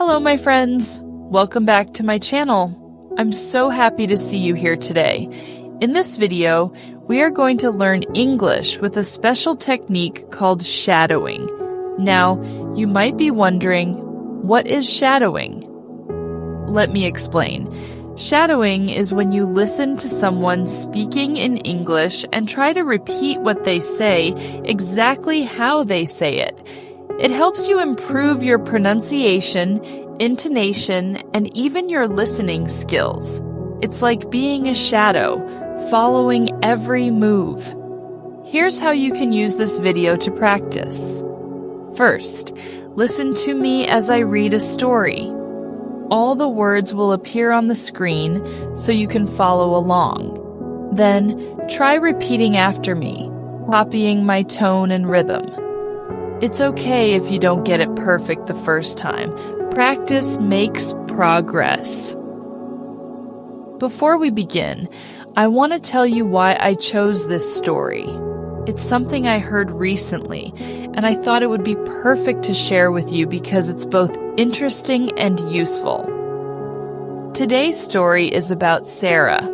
Hello, my friends. Welcome back to my channel. I'm so happy to see you here today. In this video, we are going to learn English with a special technique called shadowing. Now, you might be wondering, what is shadowing? Let me explain. Shadowing is when you listen to someone speaking in English and try to repeat what they say exactly how they say it. It helps you improve your pronunciation, intonation, and even your listening skills. It's like being a shadow, following every move. Here's how you can use this video to practice. First, listen to me as I read a story. All the words will appear on the screen so you can follow along. Then, try repeating after me, copying my tone and rhythm. It's okay if you don't get it perfect the first time. Practice makes progress. Before we begin, I want to tell you why I chose this story. It's something I heard recently, and I thought it would be perfect to share with you because it's both interesting and useful. Today's story is about Sarah,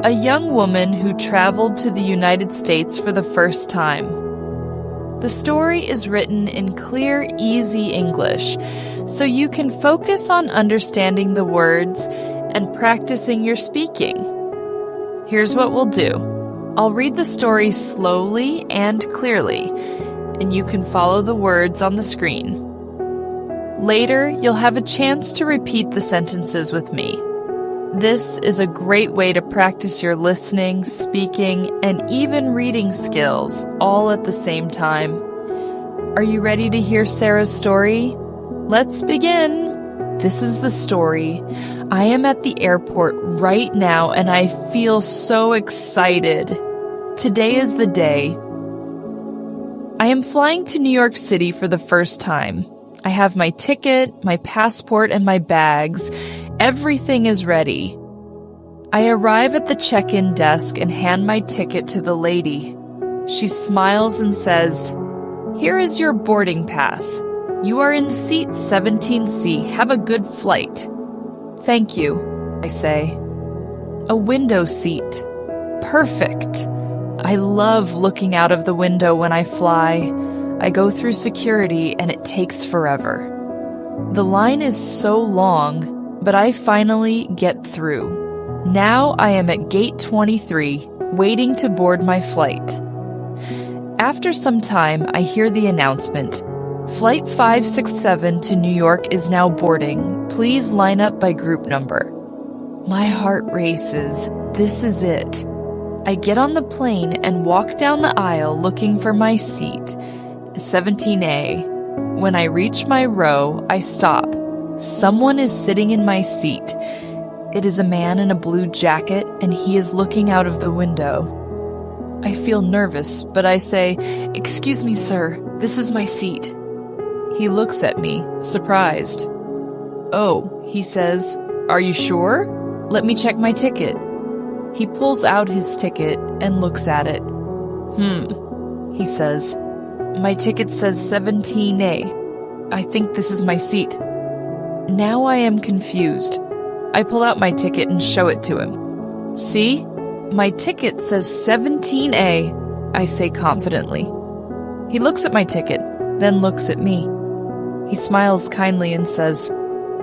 a young woman who traveled to the United States for the first time. The story is written in clear, easy English, so you can focus on understanding the words and practicing your speaking. Here's what we'll do. I'll read the story slowly and clearly, and you can follow the words on the screen. Later, you'll have a chance to repeat the sentences with me. This is a great way to practice your listening, speaking, and even reading skills all at the same time. Are you ready to hear Sarah's story? Let's begin! This is the story. I am at the airport right now and I feel so excited. Today is the day. I am flying to New York City for the first time. I have my ticket, my passport, and my bags. Everything is ready. I arrive at the check-in desk and hand my ticket to the lady. She smiles and says, "Here is your boarding pass. You are in seat 17C. Have a good flight." "Thank you," I say. A window seat. Perfect. I love looking out of the window when I fly. I go through security and it takes forever. The line is so long, but I finally get through. Now I am at gate 23, waiting to board my flight. After some time, I hear the announcement. Flight 567 to New York is now boarding. Please line up by group number. My heart races. This is it. I get on the plane and walk down the aisle looking for my seat, 17A. When I reach my row, I stop. Someone is sitting in my seat. It is a man in a blue jacket, and he is looking out of the window. I feel nervous, but I say, "Excuse me, sir, this is my seat." He looks at me, surprised. "Oh," he says, "are you sure? Let me check my ticket." He pulls out his ticket and looks at it. He says, "My ticket says 17A. I think this is my seat." Now I am confused. I pull out my ticket and show it to him. "See? My ticket says 17A, I say confidently. He looks at my ticket, then looks at me. He smiles kindly and says,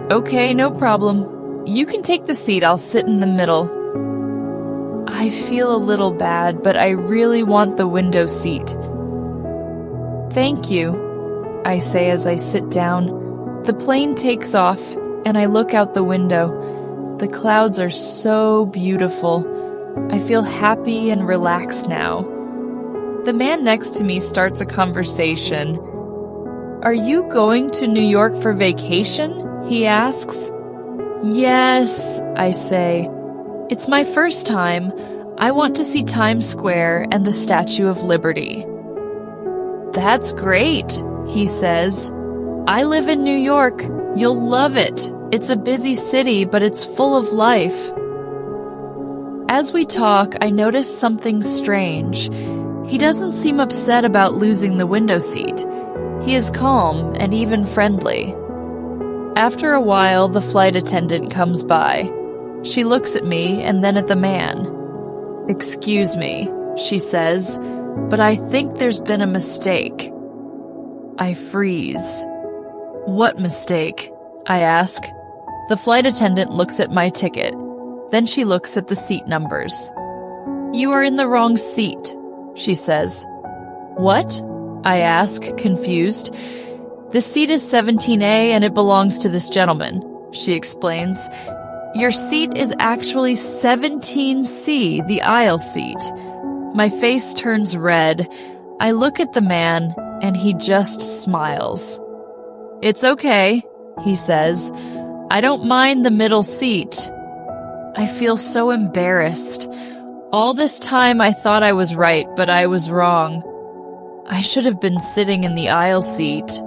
"Okay, no problem. You can take the seat, I'll sit in the middle." I feel a little bad, but I really want the window seat. "Thank you," I say as I sit down. The plane takes off, and I look out the window. The clouds are so beautiful. I feel happy and relaxed now. The man next to me starts a conversation. "Are you going to New York for vacation?" he asks. "Yes," I say. "It's my first time. I want to see Times Square and the Statue of Liberty." "That's great," he says. "I live in New York. You'll love it. It's a busy city, but it's full of life." As we talk, I notice something strange. He doesn't seem upset about losing the window seat. He is calm and even friendly. After a while, the flight attendant comes by. She looks at me and then at the man. "Excuse me," she says, "but I think there's been a mistake." I freeze. "What mistake?" I ask. The flight attendant looks at my ticket. Then she looks at the seat numbers. "You are in the wrong seat," she says. "What?" I ask, confused. "This seat is 17A and it belongs to this gentleman," she explains. "Your seat is actually 17C, the aisle seat." My face turns red. I look at the man, and he just smiles. "It's okay," he says. "I don't mind the middle seat." I feel so embarrassed. All this time I thought I was right, but I was wrong. I should have been sitting in the aisle seat.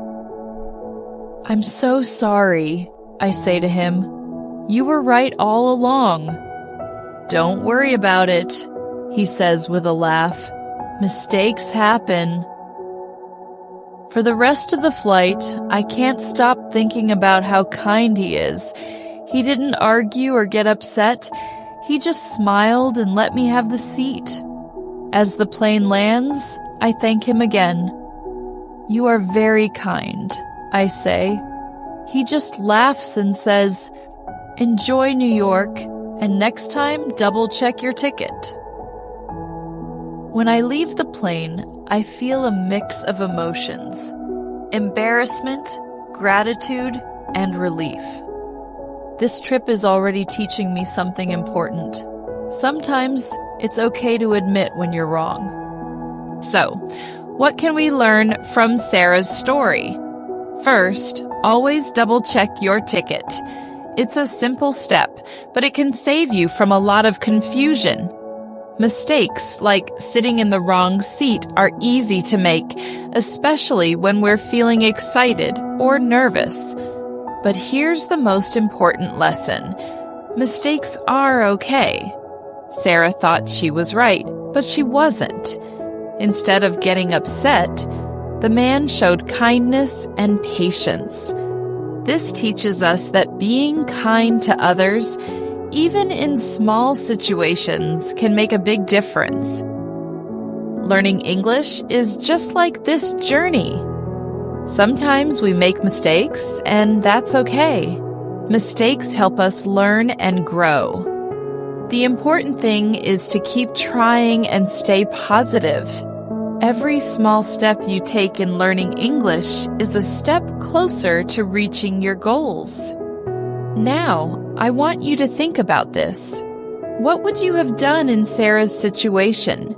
"I'm so sorry," I say to him. "You were right all along." "Don't worry about it," he says with a laugh. "Mistakes happen." For the rest of the flight, I can't stop thinking about how kind he is. He didn't argue or get upset. He just smiled and let me have the seat. As the plane lands, I thank him again. "You are very kind," I say. He just laughs and says, "Enjoy New York, and next time double-check your ticket." When I leave the plane, I feel a mix of emotions: embarrassment, gratitude, and relief. This trip is already teaching me something important. Sometimes it's okay to admit when you're wrong. So, what can we learn from Sarah's story? First, always double-check your ticket. It's a simple step, but it can save you from a lot of confusion. Mistakes, like sitting in the wrong seat, are easy to make, especially when we're feeling excited or nervous. But here's the most important lesson. Mistakes are okay. Sarah thought she was right, but she wasn't. Instead of getting upset, the man showed kindness and patience. This teaches us that being kind to others, even in small situations, can make a big difference. Learning English is just like this journey. Sometimes we make mistakes, and that's okay. Mistakes help us learn and grow. The important thing is to keep trying and stay positive. Every small step you take in learning English is a step closer to reaching your goals. Now, I want you to think about this. What would you have done in Sarah's situation?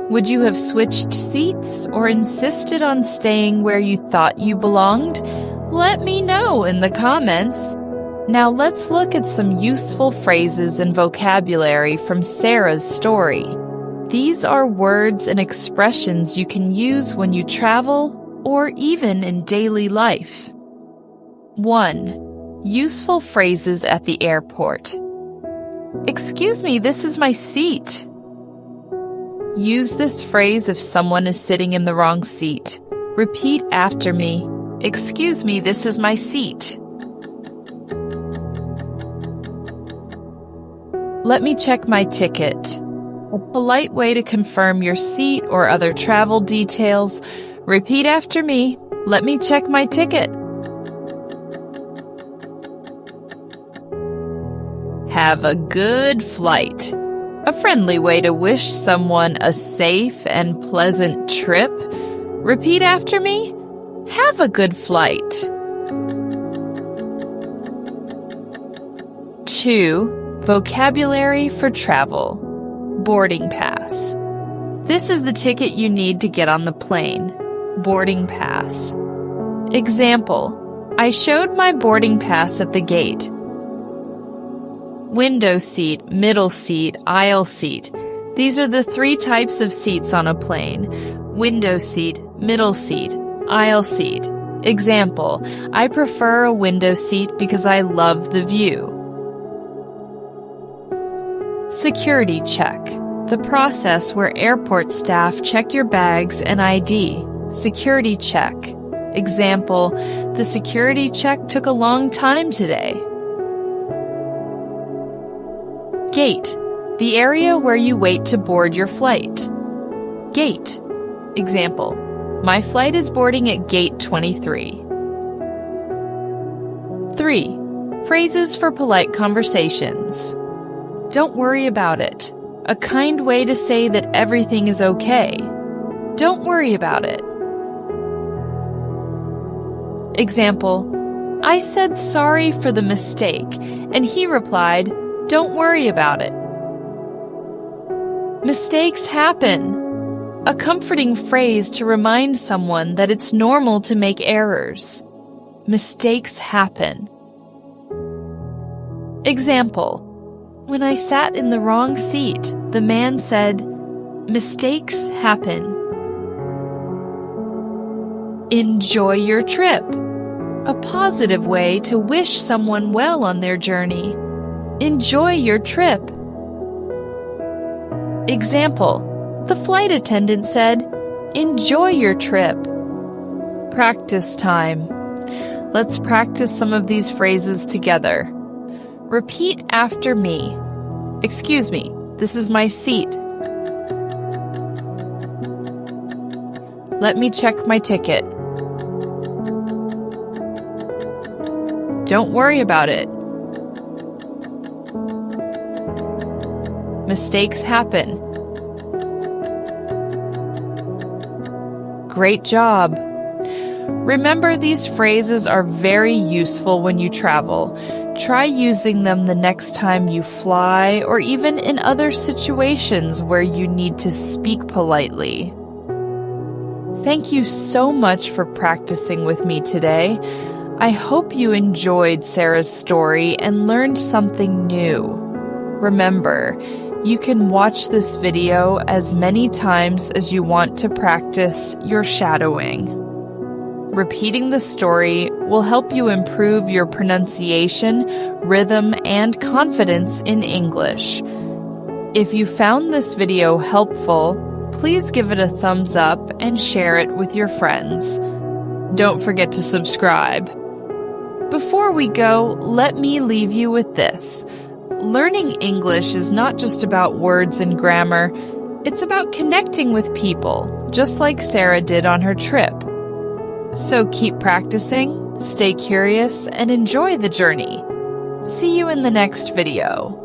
Would you have switched seats or insisted on staying where you thought you belonged? Let me know in the comments. Now let's look at some useful phrases and vocabulary from Sarah's story. These are words and expressions you can use when you travel or even in daily life. 1. Useful phrases at the airport. "Excuse me, this is my seat." Use this phrase if someone is sitting in the wrong seat. Repeat after me. "Excuse me, this is my seat." "Let me check my ticket." A polite way to confirm your seat or other travel details. Repeat after me. "Let me check my ticket." Have a good flight. A friendly way to wish someone a safe and pleasant trip. Repeat after me. Have a good flight. 2. Vocabulary for travel. Boarding pass. This is the ticket you need to get on the plane. Boarding pass. Example: I showed my boarding pass at the gate. Window seat, middle seat, aisle seat. These are the 3 types of seats on a plane. Window seat, middle seat, aisle seat. Example: I prefer a window seat because I love the view. Security check. The process where airport staff check your bags and ID. Security check. Example, the security check took a long time today. Gate, the area where you wait to board your flight. Gate. Example, my flight is boarding at gate 23. 3. Phrases for polite conversations. Don't worry about it. A kind way to say that everything is okay. Don't worry about it. Example, I said sorry for the mistake, and he replied, don't worry about it. Mistakes happen. A comforting phrase to remind someone that it's normal to make errors. Mistakes happen. Example, when I sat in the wrong seat, the man said, mistakes happen. Enjoy your trip. A positive way to wish someone well on their journey. Enjoy your trip. Example, the flight attendant said, enjoy your trip. Practice time. Let's practice some of these phrases together. Repeat after me. Excuse me, this is my seat. Let me check my ticket. Don't worry about it. Mistakes happen. Great job. Remember, these phrases are very useful when you travel. Try using them the next time you fly or even in other situations where you need to speak politely. Thank you so much for practicing with me today. I hope you enjoyed Sarah's story and learned something new. Remember, you can watch this video as many times as you want to practice your shadowing. Repeating the story will help you improve your pronunciation, rhythm, and confidence in English. If you found this video helpful, please give it a thumbs up and share it with your friends. Don't forget to subscribe. Before we go, let me leave you with this. Learning English is not just about words and grammar. It's about connecting with people, just like Sarah did on her trip. So keep practicing, stay curious, and enjoy the journey. See you in the next video.